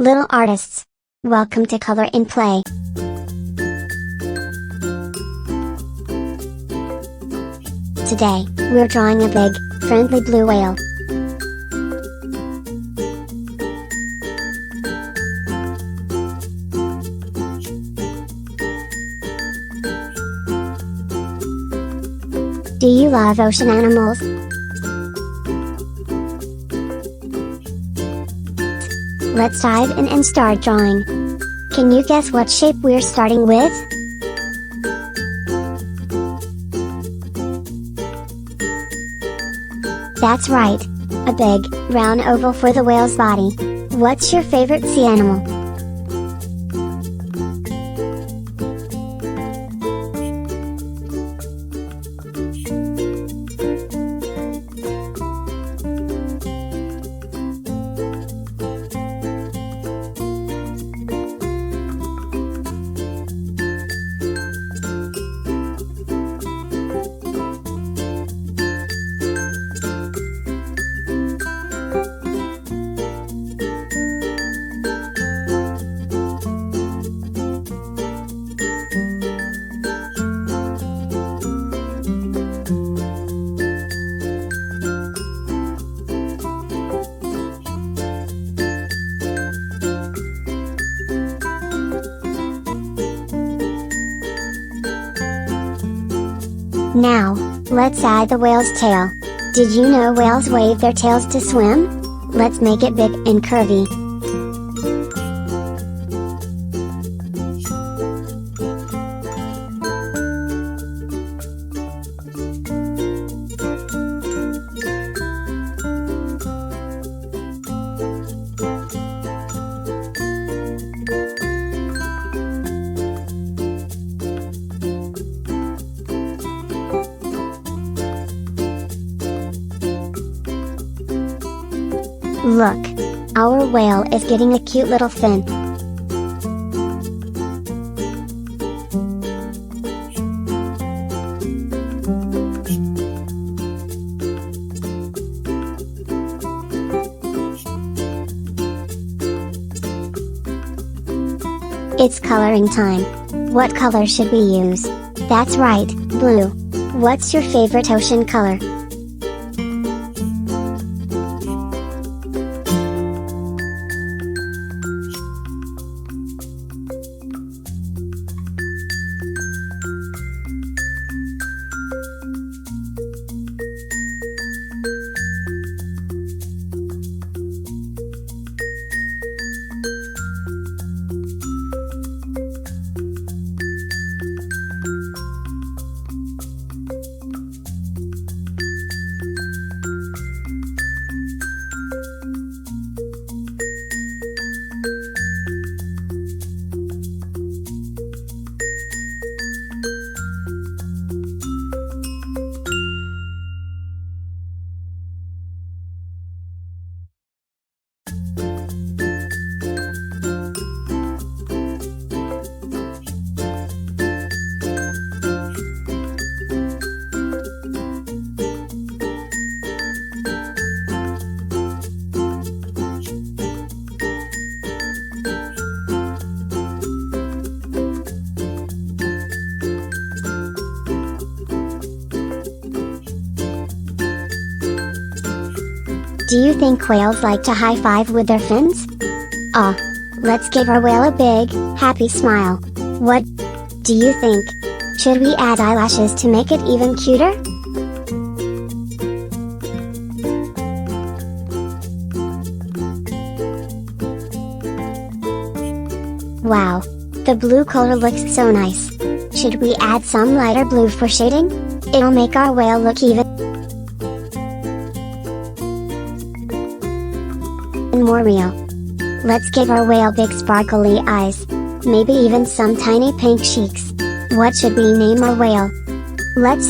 Little artists, welcome to Color in Play. Today, we're drawing a big, friendly blue whale. Do you love ocean animals? Let's dive in and start drawing. Can you guess what shape we're starting with? That's right! A big, round oval for the whale's body. What's your favorite sea animal? Now, let's add the whale's tail. Did you know whales wave their tails to swim? Let's make it big and curvy. Look! Our whale is getting a cute little fin. It's coloring time. What color should we use? That's right, blue. What's your favorite ocean color? Do you think whales like to high-five with their fins? Let's give our whale a big, happy smile. What do you think? Should we add eyelashes to make it even cuter? Wow! The blue color looks so nice. Should we add some lighter blue for shading? It'll make our whale look even more real. Let's give our whale big sparkly eyes. Maybe even some tiny pink cheeks. What should we name our whale? Let's